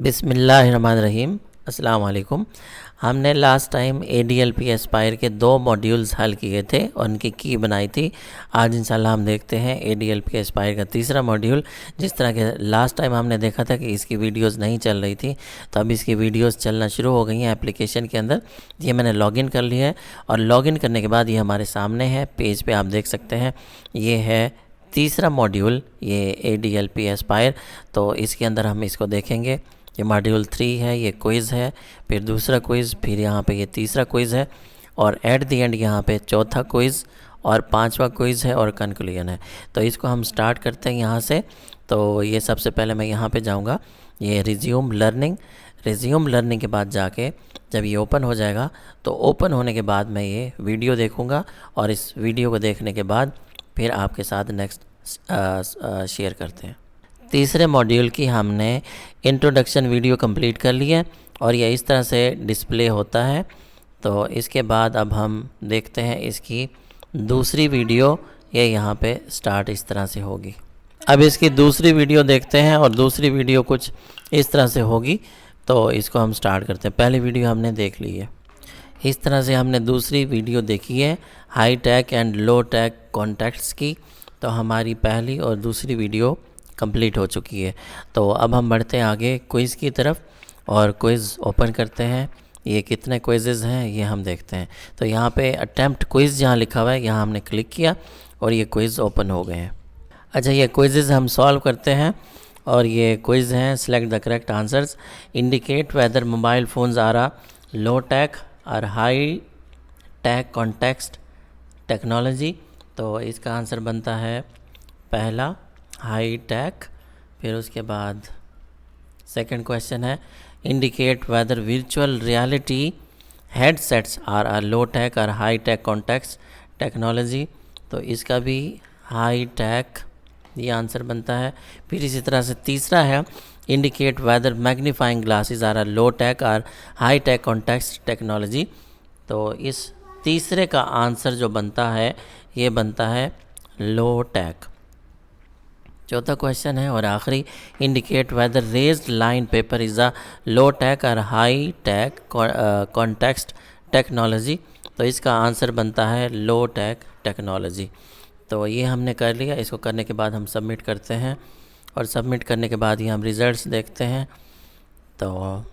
बिस्मिल्लाहिर्रहमानिर्रहीम। अस्सलाम वालेकुम। हमने लास्ट टाइम ADLP एस्पायर के 2 मॉड्यूल्स हल किए थे और उनकी की बनाई थी। आज इंशाल्लाह हम देखते हैं ADLP एस्पायर का तीसरा मॉड्यूल। जिस तरह के लास्ट टाइम हमने देखा था कि इसकी वीडियोस नहीं चल रही थी, तो अब इसकी वीडियोस चलना शुरू हो गई हैं एप्लीकेशन के अंदर। ये मैंने लॉगिन कर लिया है और लॉगिन करने के बाद ये हमारे सामने है, पेज पे आप देख सकते हैं। ये है तीसरा मॉड्यूल, ये ADLP एस्पायर। तो इसके अंदर हम इसको देखेंगे। ये मॉड्यूल 3 है, ये क्विज़ है, फिर दूसरा क्विज़, फिर यहाँ पे ये तीसरा क्विज़ है और एट द एंड यहाँ पे चौथा क्विज़ और 5वां क्विज़ है और कंक्लूजन है। तो इसको हम स्टार्ट करते हैं यहाँ से। तो ये सबसे पहले मैं यहाँ पे जाऊँगा, ये रिज्यूम लर्निंग के बाद जाके जब ये ओपन हो जाएगा तो ओपन होने के बाद मैं ये वीडियो देखूँगा और इस वीडियो को देखने के बाद फिर आपके साथ नेक्स्ट शेयर करते हैं। तीसरे मॉड्यूल की हमने इंट्रोडक्शन वीडियो कंप्लीट कर ली है और ये इस तरह से डिस्प्ले होता है। तो इसके बाद अब हम देखते हैं इसकी दूसरी वीडियो, ये यहाँ पे स्टार्ट इस तरह से होगी। अब इसकी दूसरी वीडियो देखते हैं और दूसरी वीडियो कुछ इस तरह से होगी। तो इसको हम स्टार्ट करते हैं। पहली वीडियो हमने देख ली है, इस तरह से हमने दूसरी वीडियो देखी है high tech and low tech contexts की। तो हमारी पहली और दूसरी वीडियो कंप्लीट हो चुकी है। तो अब हम बढ़ते हैं आगे क्विज़ की तरफ और क्विज़ ओपन करते हैं। ये कितने क्विज़ेज़ हैं ये हम देखते हैं। तो यहाँ पे अटैम्प्ट क्विज़ जहाँ लिखा हुआ है यहाँ हमने क्लिक किया और ये क्विज़ ओपन हो गए हैं। अच्छा, ये क्विज़ेज़ हम सॉल्व करते हैं और ये क्विज़ हैं select the correct answers, indicate whether mobile phones are a low tech और हाई टेक कॉन्टेक्स्ट टेक्नोलॉजी। तो इसका आंसर बनता है पहला हाई टेक। फिर उसके बाद सेकंड क्वेश्चन है indicate whether virtual reality headsets are a low tech और हाई टेक कॉन्टेक्स्ट टेक्नोलॉजी। तो इसका भी हाई टेक ये आंसर बनता है। फिर इसी तरह से तीसरा है indicate whether magnifying glasses are a low tech और हाई टेक कॉन्टेक्स्ट टेक्नोलॉजी। तो इस तीसरे का आंसर जो बनता है ये बनता है लो टेक। चौथा क्वेश्चन है और आखिरी indicate whether raised line paper is a low tech और हाई टेक कॉन्टेक्स्ट टेक्नोलॉजी। तो इसका आंसर बनता है लो टेक टेक्नोलॉजी। तो ये हमने कर लिया। इसको करने के बाद हम सबमिट करते हैं और सबमिट करने के बाद ये हम रिज़ल्ट्स देखते हैं। तो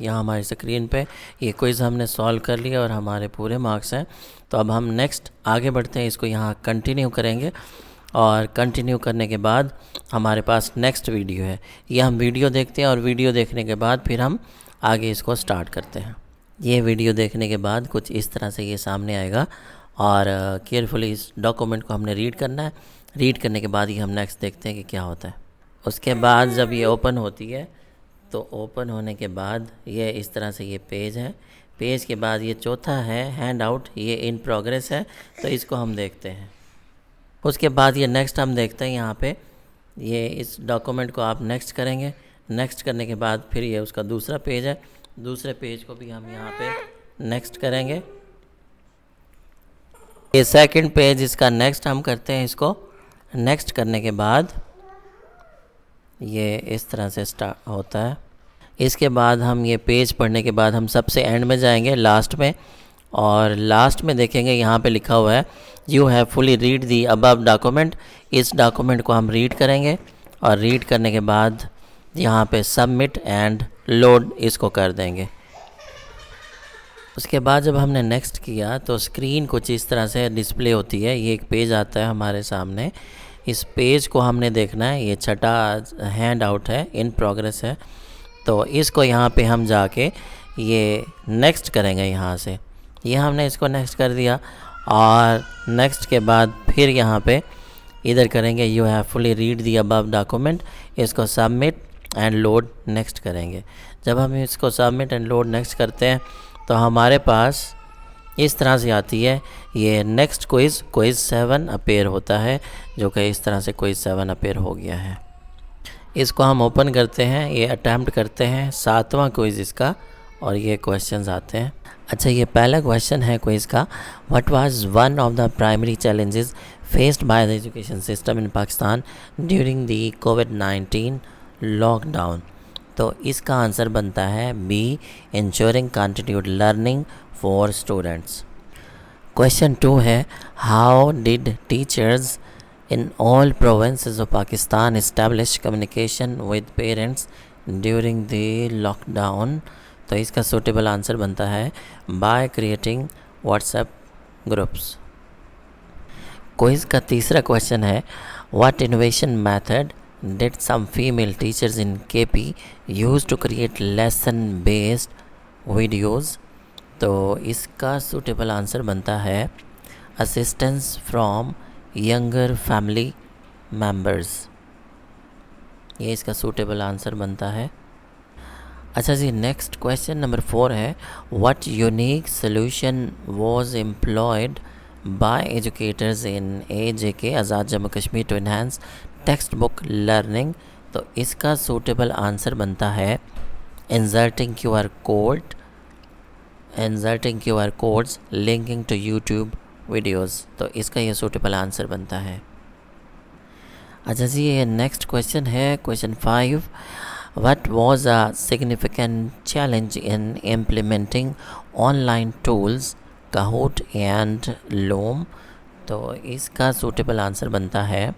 यहाँ हमारी स्क्रीन पे ये क्विज़ हमने सॉल्व कर लिया और हमारे पूरे मार्क्स हैं। तो अब हम नेक्स्ट आगे बढ़ते हैं, इसको यहाँ कंटिन्यू करेंगे और कंटिन्यू करने के बाद हमारे पास नेक्स्ट वीडियो है। ये हम वीडियो देखते हैं और वीडियो देखने के बाद फिर हम आगे इसको स्टार्ट करते हैं। ये वीडियो देखने के बाद कुछ इस तरह से ये सामने आएगा और केयरफुली इस डॉक्यूमेंट को हमने रीड करना है। रीड करने के बाद ही हम नेक्स्ट देखते हैं कि क्या होता है। उसके बाद जब ये ओपन होती है तो ओपन होने के बाद ये इस तरह से ये पेज है। पेज के बाद ये चौथा है हैंड आउट, ये इन प्रोग्रेस है। तो इसको हम देखते हैं। उसके बाद ये नेक्स्ट हम देखते हैं। यहाँ पे ये इस डॉक्यूमेंट को आप नेक्स्ट करेंगे। नेक्स्ट करने के बाद फिर ये उसका दूसरा पेज है, दूसरे पेज को भी हम यहाँ पे नेक्स्ट करेंगे। ये सेकंड पेज इसका नेक्स्ट हम करते हैं। इसको नेक्स्ट करने के बाद ये इस तरह से स्टार्ट होता है। इसके बाद हम ये पेज पढ़ने के बाद हम सबसे एंड में जाएंगे, लास्ट में, और लास्ट में देखेंगे यहाँ पे लिखा हुआ है you have fully read the above document. इस डॉक्यूमेंट को हम रीड करेंगे और रीड करने के बाद यहाँ पे सबमिट एंड लोड इसको कर देंगे। उसके बाद जब हमने नेक्स्ट किया तो स्क्रीन कुछ इस तरह से डिस्प्ले होती है। ये एक पेज आता है हमारे सामने। इस पेज को हमने देखना है। ये छठा हैंड आउट है, इन प्रोग्रेस है। तो इसको यहाँ पे हम जाके ये नेक्स्ट करेंगे। यहाँ से ये हमने इसको नेक्स्ट कर दिया और नेक्स्ट के बाद फिर यहाँ पे इधर करेंगे you have fully read the above document. इसको सबमिट एंड लोड नेक्स्ट करेंगे। जब हम इसको सबमिट एंड लोड नेक्स्ट करते हैं तो हमारे पास इस तरह से आती है ये नेक्स्ट क्विज़ 7 अपेयर होता है, जो कि इस तरह से क्विज़ 7 अपेयर हो गया है। इसको हम ओपन करते हैं, ये अटैम्प्ट करते हैं 7वां क्विज़ इसका और ये क्वेश्चंस आते हैं। अच्छा, ये पहला क्वेश्चन है क्विज़ का, what was one of the primary challenges faced by the education system in Pakistan during the कोविड-19 लॉकडाउन। तो इसका आंसर बनता है B, ensuring continued learning for students. Question 2 है, how did teachers in all provinces of Pakistan establish communication with parents during the lockdown. तो इसका suitable answer बनता है by creating WhatsApp groups. Quiz का तीसरा क्वेश्चन है, what innovation method did some female teachers in KP use to create lesson based videos. तो इसका suitable answer बनता है assistance from younger family members. ये इसका सूटेबल आंसर बनता है। अच्छा जी, नेक्स्ट क्वेश्चन नंबर 4 है, what unique solution was employed by educators in AJK Azad Jammu Kashmir to enhance text book learning. तो इसका सूटेबल आंसर बनता है inserting QR codes linking to YouTube videos. तो इसका ये सूटेबल आंसर बनता है। अच्छा जी, ये नेक्स्ट क्वेश्चन है, question 5, what was a significant challenge in implementing online tools Kahoot and Loom. तो इसका सूटेबल आंसर बनता है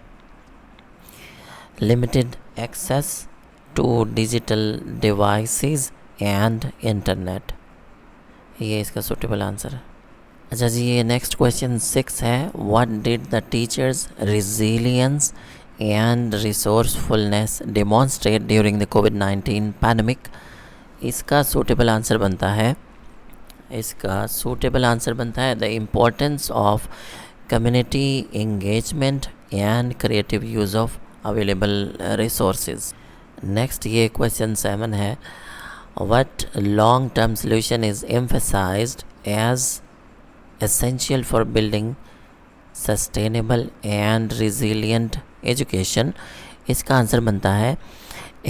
limited access to digital devices and internet. ये इसका सूटेबल आंसर है। अच्छा जी, ये नेक्स्ट क्वेश्चन 6 है, what did the teachers resilience and resourcefulness demonstrate during the COVID pandemic. इसका सूटेबल आंसर बनता है the importance of community engagement and creative use of available resources. Next ये क्वेश्चन 7 है, what long term solution is emphasized as essential for building sustainable and resilient education। इसका answer बनता है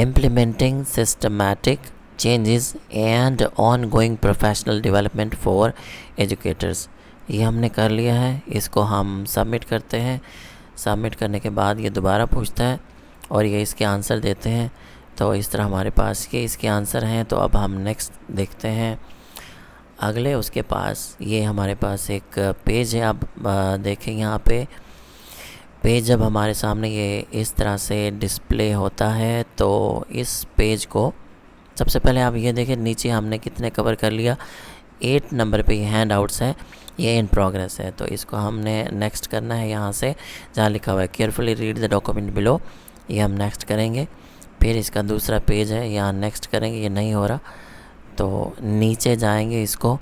implementing systematic changes and ongoing professional development for educators। ये हमने कर लिया है, इसको हम सबमिट करते हैं। सबमिट करने के बाद ये दोबारा पूछता है और ये इसके आंसर देते हैं। तो इस तरह हमारे पास ये इसके आंसर हैं। तो अब हम नेक्स्ट देखते हैं अगले उसके पास। ये हमारे पास एक पेज है, आप देखें यहाँ पे पेज जब हमारे सामने ये इस तरह से डिस्प्ले होता है। तो इस पेज को सबसे पहले आप ये देखें, नीचे हमने कितने कवर कर लिया, 8 नंबर पे ये हैंड आउट्स है, ये इन प्रोग्रेस है। तो इसको हमने नेक्स्ट करना है यहाँ से जहाँ लिखा हुआ है carefully read the document below, ये हम नेक्स्ट करेंगे। फिर इसका दूसरा पेज है, यहाँ नेक्स्ट करेंगे, ये नहीं हो रहा तो नीचे जाएंगे। इसको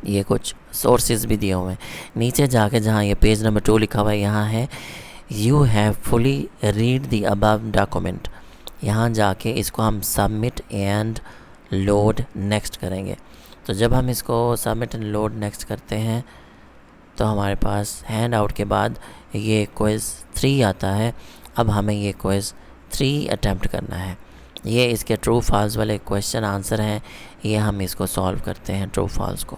ये कुछ सोर्सेज भी दिए हुए हैं, नीचे जाके जहाँ ये पेज नंबर 2 लिखा हुआ है यहाँ है you have fully read the above document. यहाँ जाके इसको हम सबमिट एंड लोड नेक्स्ट करेंगे। तो जब हम इसको सबमिट एंड लोड नेक्स्ट करते हैं तो हमारे पास हैंड आउट के बाद ये क्विज़ 3 आता है। अब हमें ये क्विज़ 3 अटैम्प्ट करना है। ये इसके ट्रू फॉल्स वाले क्वेश्चन आंसर हैं, ये हम इसको सॉल्व करते हैं ट्रू फॉल्स को।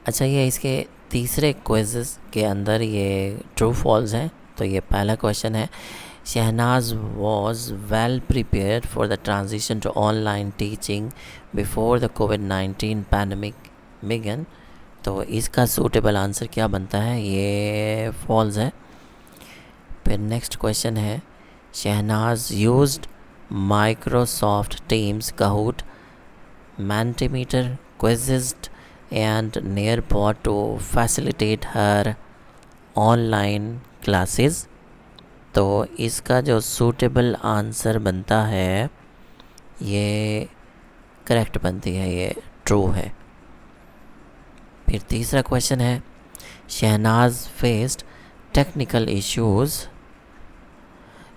अच्छा, ये इसके तीसरे क्विज़ के अंदर ये ट्रू फॉल्स हैं। तो ये पहला क्वेश्चन है, Shahnaz was well prepared for the transition to online teaching before the कोविड-19 पैंडमिक बिगन। तो इसका सूटेबल आंसर क्या बनता है, ये फॉल्स है। फिर नेक्स्ट क्वेश्चन है, Shahnaz used Microsoft Teams, Kahoot, Mentimeter, Quizizz and Nearpod to facilitate her online classes। तो इसका जो सूटेबल आंसर बनता है ये करेक्ट बनती है, ये ट्रू है। फिर तीसरा क्वेश्चन है, Shahnaz faced technical issues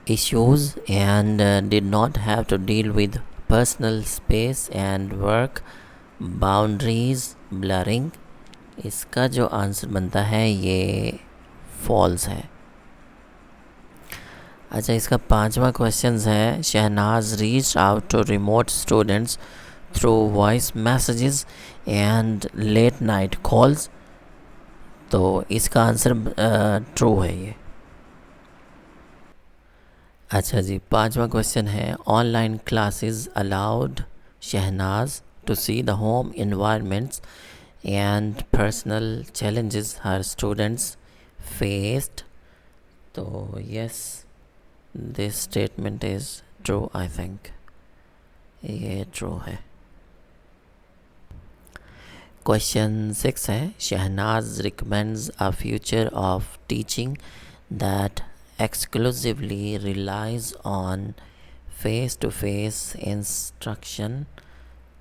and did not have to deal with personal space and work boundaries blurring। इसका जो आंसर बनता है ये फॉल्स है। अच्छा, इसका 5वां क्वेश्चन है, Shahnaz reach out to remote students through voice messages and late night calls. तो इसका आंसर ट्रू है ये। अच्छा जी, पांचवा क्वेश्चन है, online classes allowed Shahnaz to see the home environments and personal challenges her students faced. तो yes, this statement is true, I think ये true है। क्वेश्चन 6 है, Shahnaz recommends a future of teaching that exclusively relies on face to face instruction।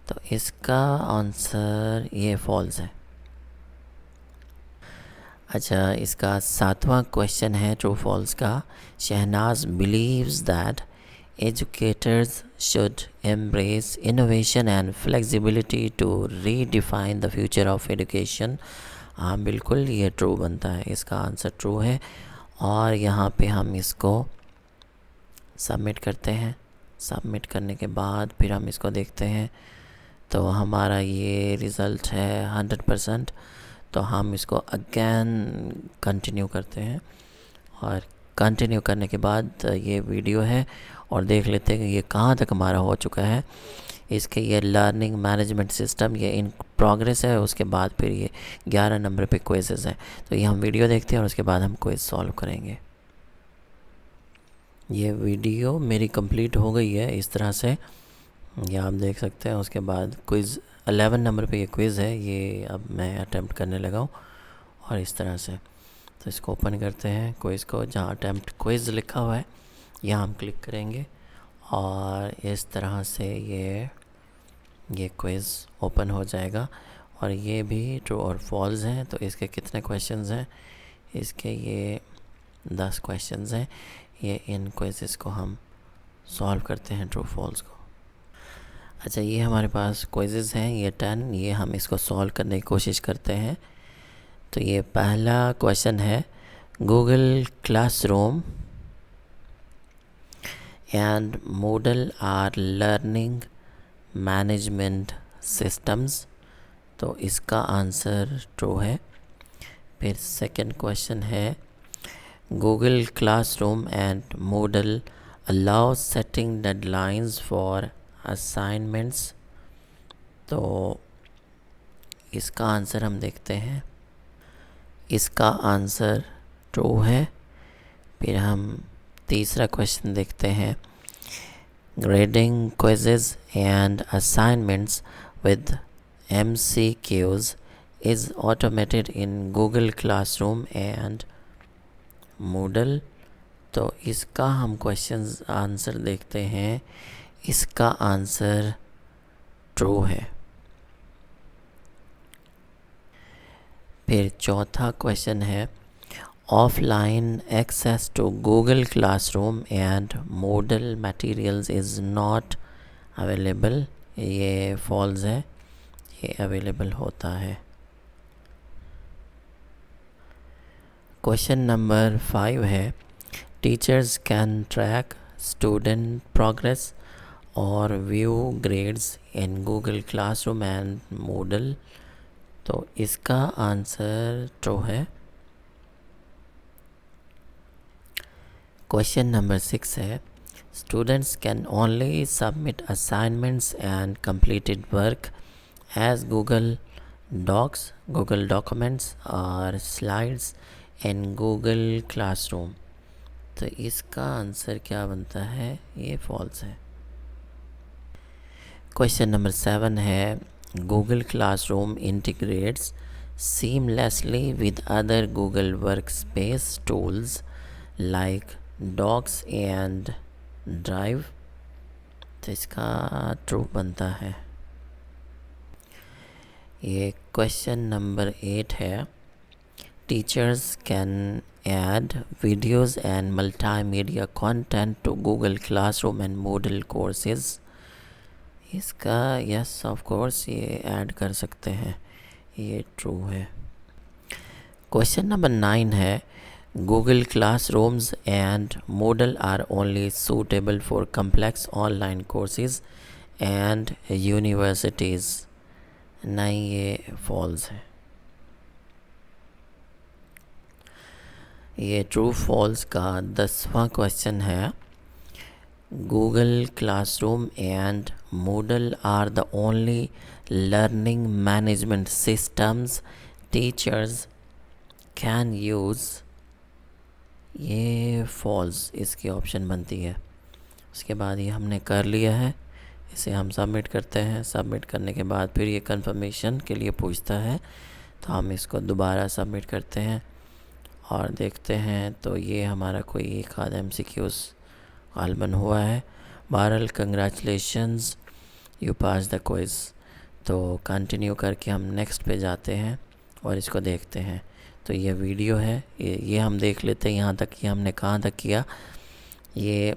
तो इसका answer ये false है। अच्छा, इसका सातवां क्वेश्चन है ट्रू फॉल्स का, Shahnaz believes that educators should embrace innovation and flexibility to redefine the future of education. हाँ बिल्कुल, ये ट्रू बनता है, इसका आंसर ट्रू है। और यहाँ पे हम इसको सबमिट करते हैं। सबमिट करने के बाद फिर हम इसको देखते हैं, तो हमारा ये रिज़ल्ट है 100%। तो हम इसको अगेन कंटिन्यू करते हैं, और कंटिन्यू करने के बाद ये वीडियो है और देख लेते हैं कि ये कहाँ तक हमारा हो चुका है। इसके ये लर्निंग मैनेजमेंट सिस्टम ये इन प्रोग्रेस है, उसके बाद फिर ये 11 नंबर पे क्विज़ेस हैं। तो ये हम वीडियो देखते हैं और उसके बाद हम क्विज़ सॉल्व करेंगे। ये वीडियो मेरी कंप्लीट हो गई है इस तरह से, ये आप देख सकते हैं। उसके बाद क्विज़ 11 नंबर पे ये क्विज़ है, ये अब मैं अटैम्प्ट करने लगा हूँ और इस तरह से। तो इसको ओपन करते हैं क्विज़ को, जहाँ अटैम्प्ट क्विज़ लिखा हुआ है यहाँ हम क्लिक करेंगे और इस तरह से ये क्विज़ ओपन हो जाएगा। और ये भी ट्रू और फॉल्स हैं। तो इसके कितने क्वेश्चंस हैं? इसके ये 10 क्वेश्चंस हैं। ये इन क्विज़ेस को हम सॉल्व करते हैं ट्रू फॉल्स को। अच्छा, ये हमारे पास क्विज़ेस हैं, ये 10, ये हम इसको सॉल्व करने की कोशिश करते हैं। तो ये पहला क्वेश्चन है, Google classroom and Moodle are learning management systems. तो इसका आंसर ट्रू है। फिर सेकंड क्वेश्चन है, Google classroom and Moodle allow setting deadlines for assignments. तो इसका आंसर हम देखते हैं, इसका आंसर ट्रू है। फिर हम तीसरा क्वेश्चन देखते हैं, grading quizzes and assignments with MCQs is automated in Google Classroom and Moodle। तो इसका हम क्वेश्चंस आंसर देखते हैं, इसका आंसर ट्रू है। फिर चौथा क्वेश्चन है, offline access to Google Classroom and Moodle materials is not available। ये फॉल्स है, ये अवेलेबल होता है। क्वेश्चन नंबर 5 है, teachers can track student progress और view grades in Google classroom and Moodle. तो इसका आंसर ट्रू है। क्वेश्चन नंबर 6 है, students can only submit assignments and completed work as Google docs, Google documents और slides in Google classroom. तो इसका answer क्या बनता है? ये फॉल्स है। क्वेश्चन नंबर 7 है, Google classroom integrates seamlessly with other Google Workspace tools like Docs and Drive। तो इसका ट्रू बनता है। ये क्वेश्चन नंबर 8 है, teachers can add videos and multimedia content to Google classroom and Moodle courses. इसका yes of course ये add कर सकते हैं, ये ट्रू है। क्वेश्चन नंबर 9 है, Google classrooms and Moodle are only suitable for complex online courses and universities. नहीं, ये फॉल्स है। ये ट्रू फॉल्स का 10वां क्वेश्चन है, Google Classroom and Moodle are the only learning management systems teachers can use। ये false इसकी option बनती है। उसके बाद ये हमने कर लिया है, इसे हम सबमिट करते हैं। सबमिट करने के बाद फिर ये कंफर्मेशन के लिए पूछता है, तो हम इसको दोबारा सबमिट करते हैं और देखते हैं तो ये हमारा कोई एक आध MCQs गालबन हुआ है। बहरहाल congratulations, you pass the quiz. तो कंटिन्यू करके हम नेक्स्ट पे जाते हैं और इसको देखते हैं। तो ये वीडियो है, ये हम देख लेते हैं यहाँ तक कि हमने कहाँ तक किया। ये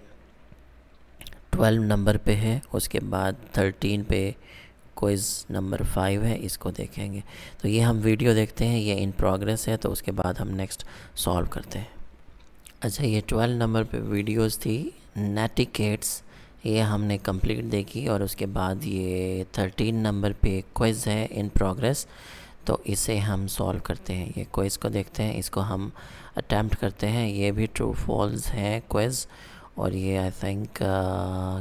12 नंबर पे है, उसके बाद 13 पे क्विज़ नंबर 5 है, इसको देखेंगे। तो ये हम वीडियो देखते हैं, ये इन प्रोग्रेस है, तो उसके बाद हम नेक्स्ट सॉल्व करते हैं। अच्छा, ये 12 नंबर पे वीडियोस थी नेटिकेट्स, ये हमने कंप्लीट देखी। और उसके बाद ये 13 नंबर पे क्विज़ है इन प्रोग्रेस, तो इसे हम सॉल्व करते हैं। ये क्विज़ को देखते हैं, इसको हम अटैम्प्ट करते हैं। ये भी ट्रू फॉल्स है क्विज़, और ये आई थिंक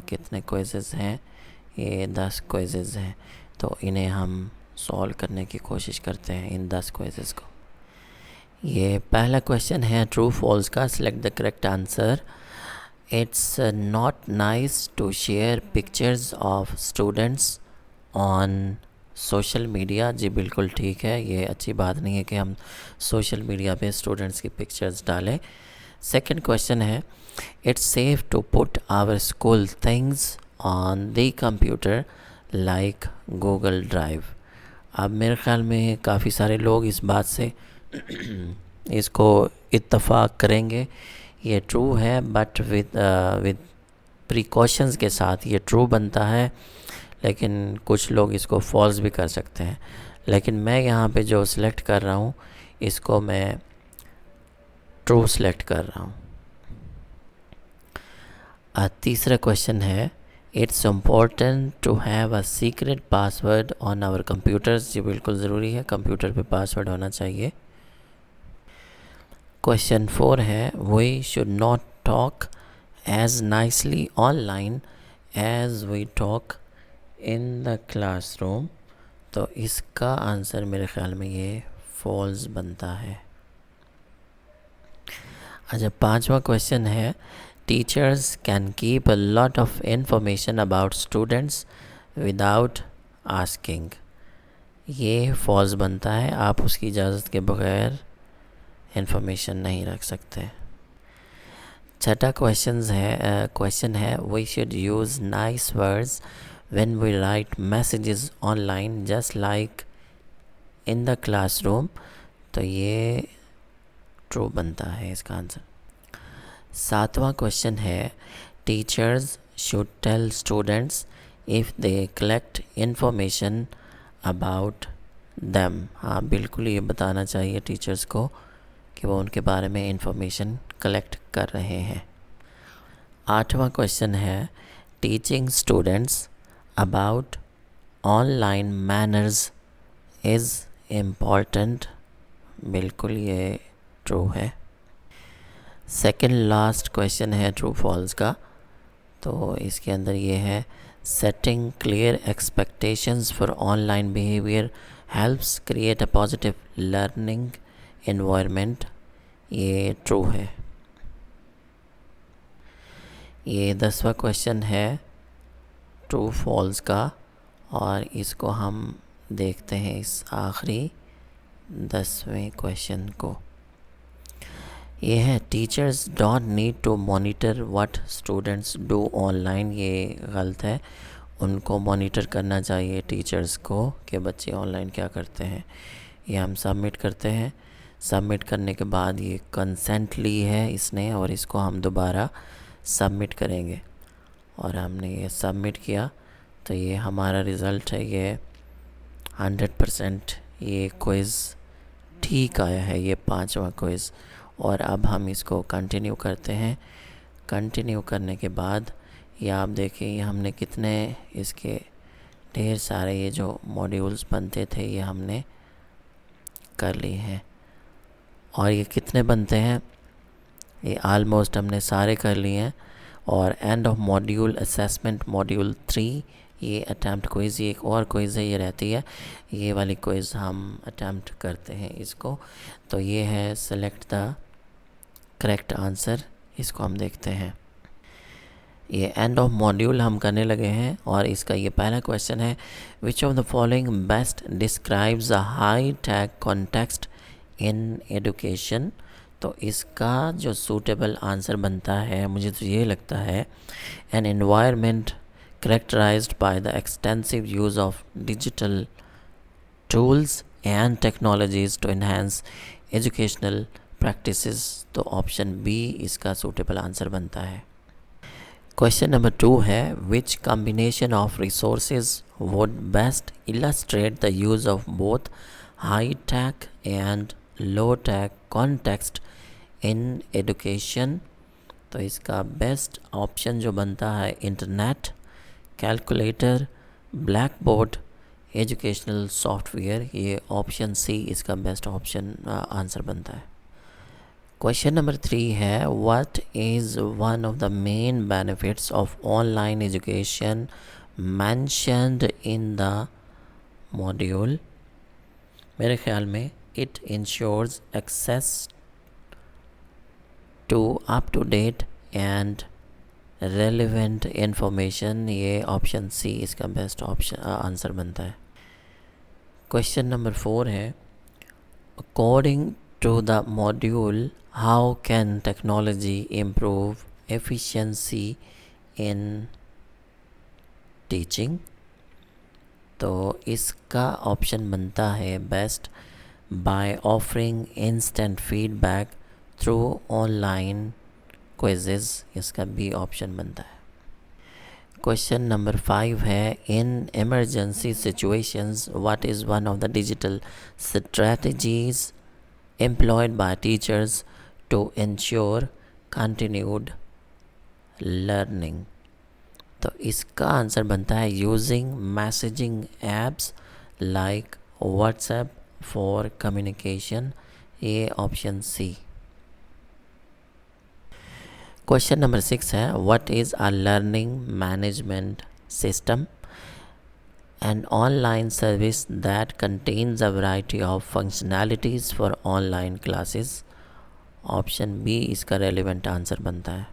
कितने क्विज़ेस हैं, ये 10 क्विज़ेस हैं। तो इन्हें हम सॉल्व करने की कोशिश करते हैं, इन 10 क्विज़ेस को। ये पहला क्वेश्चन है ट्रू फॉल्स का, select the correct answer. It's not nice to share pictures of students on social media. जी बिल्कुल ठीक है, ये अच्छी बात नहीं है कि हम सोशल मीडिया पे स्टूडेंट्स की पिक्चर्स डालें। सेकंड क्वेश्चन है, it's safe to put our school things on the computer like Google drive. अब मेरे ख्याल में काफ़ी सारे लोग इस बात से इसको इत्तफाक करेंगे, ये ट्रू है, बट विद प्रिकॉशंस के साथ ये ट्रू बनता है। लेकिन कुछ लोग इसको फॉल्स भी कर सकते हैं, लेकिन मैं यहाँ पे जो सिलेक्ट कर रहा हूँ इसको मैं ट्रू सिलेक्ट कर रहा हूँ। तीसरा क्वेश्चन है, it's important to have a secret password on our computers. ये बिल्कुल ज़रूरी है, कंप्यूटर पे पासवर्ड होना चाहिए। क्वेश्चन 4 है, we should not talk as nicely online as we talk in the classroom. तो इसका आंसर मेरे ख्याल में ये फॉल्स बनता है। अच्छा, पांचवा क्वेश्चन है, teachers can keep a lot of information about students without asking. ये फॉल्स बनता है, आप उसकी इजाज़त के बगैर इंफॉर्मेशन नहीं रख सकते। छठा क्वेश्चन है we should use nice words when we write messages online just like in the classroom. तो ये ट्रू बनता है इसका आंसर। सातवां क्वेश्चन है, teachers should tell students if they collect information about them. हाँ बिल्कुल, ये बताना चाहिए टीचर्स को कि वो उनके बारे में इंफॉर्मेशन कलेक्ट कर रहे हैं। आठवां क्वेश्चन है, teaching students about online manners is important. बिल्कुल ये ट्रू है। सेकंड लास्ट क्वेश्चन है ट्रू फॉल्स का, तो इसके अंदर ये है, setting clear expectations for online behaviour helps create a positive learning environment. ये ट्रू है। ये 10वां क्वेश्चन है ट्रू फॉल्स का, और इसको हम देखते हैं इस आखिरी 10वें क्वेश्चन को। ये है, teachers don't need to monitor what students do online. ये गलत है, उनको मॉनिटर करना चाहिए टीचर्स को कि बच्चे ऑनलाइन क्या करते हैं। ये हम सबमिट करते हैं। सबमिट करने के बाद ये कंसेंट ली है इसने, और इसको हम दोबारा सबमिट करेंगे। और हमने ये सबमिट किया, तो ये हमारा रिज़ल्ट है, ये 100% ये क्विज़ ठीक आया है, ये 5वां क्विज़। और अब हम इसको कंटिन्यू करते हैं। कंटिन्यू करने के बाद ये आप देखिए, ये हमने कितने इसके ढेर सारे ये जो मॉड्यूल्स बनते थे ये हमने कर लिए हैं। और ये कितने बनते हैं, ये आलमोस्ट हमने सारे कर लिए हैं। और end of module assessment module 3, ये अटैम्प्ट क्विज़, ये एक और क्विज़ है, ये रहती है, ये वाली क्विज़ हम अटैम्प्ट करते हैं इसको। तो ये है सेलेक्ट द करेक्ट आंसर, इसको हम देखते हैं। ये एंड ऑफ मॉड्यूल हम करने लगे हैं और इसका ये पहला क्वेश्चन है, which of the following best describes a high tech context in education. तो इसका जो सूटेबल आंसर बनता है, मुझे तो ये लगता है, an environment characterized by the extensive use of digital tools and technologies to enhance educational practices। तो ऑप्शन बी इसका सूटेबल आंसर बनता है। क्वेश्चन नंबर 2 है, विच combination of resources would best illustrate the use of both high tech and low tech context in education। तो इसका best option जो बनता है, internet, calculator, black board, educational software, ये ऑप्शन सी इसका बेस्ट ऑप्शन आंसर बनता है। Question number 3 है, what is one of the main benefits of online education mentioned in the module. मेरे ख्याल में it ensures access to up to date and relevant information, ये option C इसका best option answer बनता है। Question number 4 है, according to the module how can technology improve efficiency in teaching. तो इसका ऑप्शन बनता है best, by offering instant feedback through online quizzes, इसका बी ऑप्शन बनता है। क्वेश्चन नंबर 5 है, in emergency situations what is one of the digital strategies employed by teachers to ensure continued learning. तो इसका आंसर बनता है using messaging apps like WhatsApp for communication, ये option C. Question number 6 है, what is a learning management system, an online service that contains a variety of functionalities for online classes. Option B इसका relevant answer बनता है।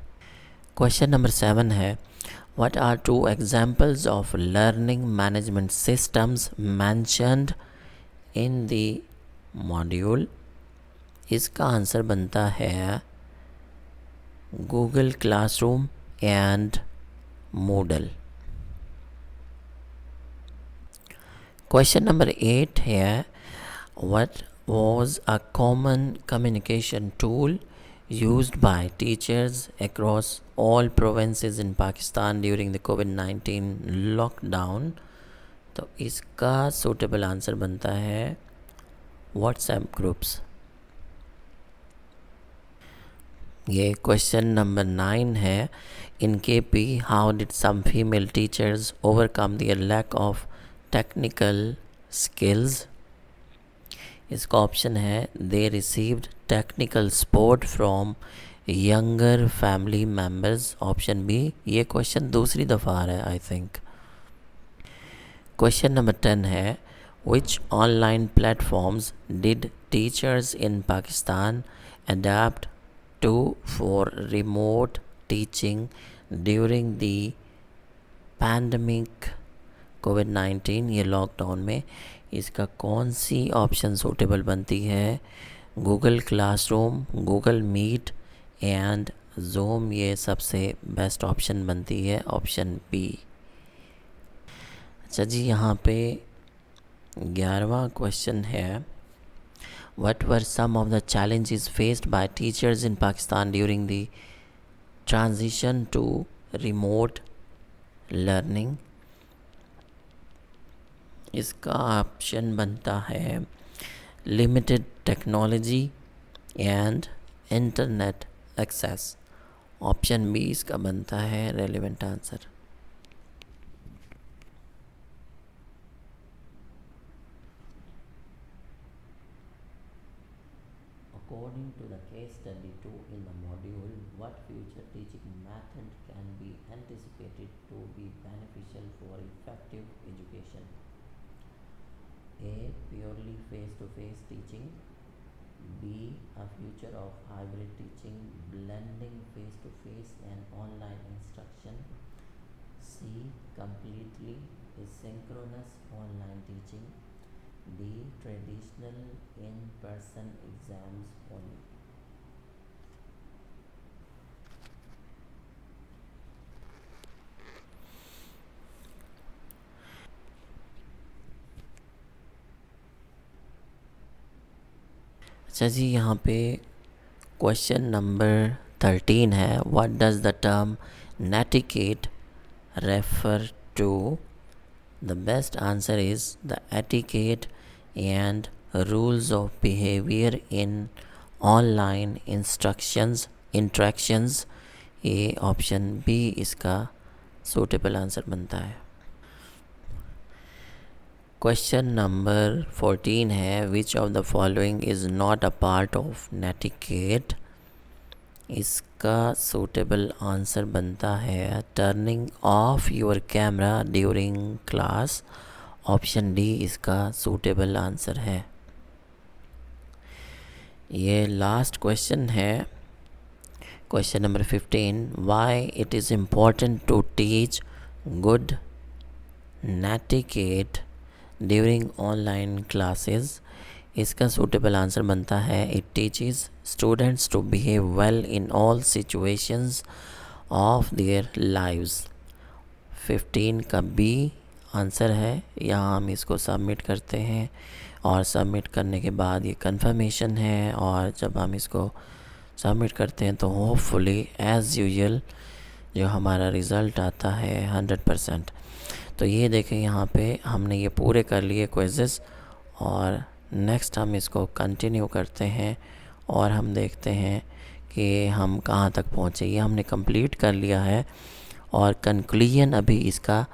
Question number 7 है, what are 2 examples of learning management systems mentioned in the module. इसका answer बनता है Google classroom and Moodle. Question number 8 है, what was a common communication tool used by teachers across all provinces in Pakistan during the COVID-19 lockdown। तो इसका suitable answer बनता है WhatsApp groups. ये question number 9 है, in KP how did some female teachers overcome their lack of technical skills. इसका option है, they received technical support from younger family members, option B. ये question दूसरी दफ़ा आ रहा है आई थिंक। क्वेश्चन नंबर 10 है, which online platforms did teachers in Pakistan adapt to for remote teaching during the pandemic COVID-19, ये lockdown में इसका कौन सी ऑप्शन सूटेबल बनती है, Google classroom, Google meet and Zoom, ये सबसे बेस्ट ऑप्शन बनती है ऑप्शन बी। अच्छा जी, यहाँ पे 11वां क्वेश्चन है, what were some of the challenges faced by teachers in Pakistan during the transition to remote learning। इसका ऑप्शन बनता है limited technology and internet access, option B इसका बनता है relevant answer. According to the case study 2 in the module, what future teaching method can be anticipated to be beneficial for effective education? A. Purely face-to-face teaching. B. A future of hybrid teaching, blending face-to-face and online instruction. C. Completely asynchronous online teaching. D. Traditional in-person exams only. अच्छा जी, यहाँ पे question number 13 है, what does the term netiquette refer to? The best answer is the etiquette and rules of behavior in online interactions. ये option B इसका suitable answer बनता है। Question number 14 है, which of the following is not a part of netiquette? इसका suitable answer बनता है turning off your camera during class. Option D इसका suitable answer है। ये लास्ट क्वेश्चन है, question number 15, why it is important to teach good netiquette during online classes. इसका suitable answer बनता है it teaches students to behave well in all situations of their lives. 15 का B answer है। यहाँ हम इसको submit करते हैं और सबमिट करने के बाद ये कंफर्मेशन है, और जब हम इसको सबमिट करते हैं तो होपफुली एज़ यूजुअल जो हमारा रिज़ल्ट आता है 100%। तो ये देखें, यहाँ पे हमने ये पूरे कर लिए क्विज़ेस, और नेक्स्ट हम इसको कंटिन्यू करते हैं और हम देखते हैं कि हम कहाँ तक पहुँचे। ये हमने कंप्लीट कर लिया है और कंक्लूजन अभी इसका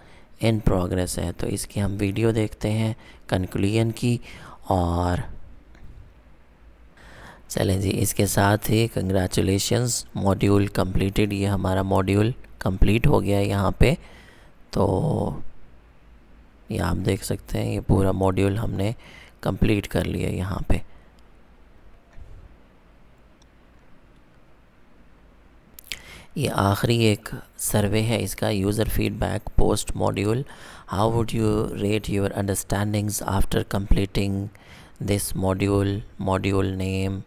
इन प्रोग्रेस है, तो इसकी हम वीडियो देखते हैं कंक्लूजन की। और चलें जी, इसके साथ ही कंग्रेचुलेशंस, मॉड्यूल कंप्लीटेड। ये हमारा मॉड्यूल कंप्लीट हो गया है यहाँ पे। तो ये आप देख सकते हैं, ये पूरा मॉड्यूल हमने कंप्लीट कर लिया यहाँ पे। ये आखिरी एक सर्वे है इसका, user feedback post module. How would you rate your understandings after completing this module? Module name,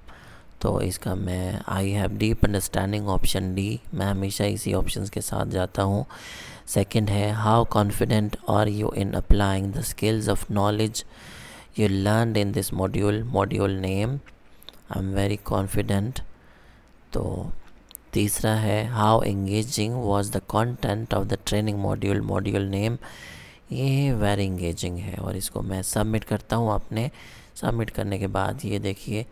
तो इसका मैं I have deep understanding, option D. मैं हमेशा इसी ऑप्शंस के साथ जाता हूँ। सेकंड है, how confident are you in applying the skills of knowledge you learned in this module? Module name, I'm very confident। तो तीसरा है, how engaging was the content of the training module? Module name, ये very engaging है, और इसको मैं submit करता हूँ। अपने सबमिट करने के बाद ये देखिए,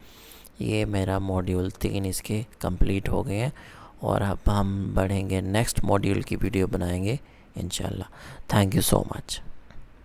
ये मेरा मॉड्यूल 3 इसके कंप्लीट हो गए हैं, और अब हम बढ़ेंगे नेक्स्ट मॉड्यूल की वीडियो बनाएंगे इंशाल्लाह। Thank you so much.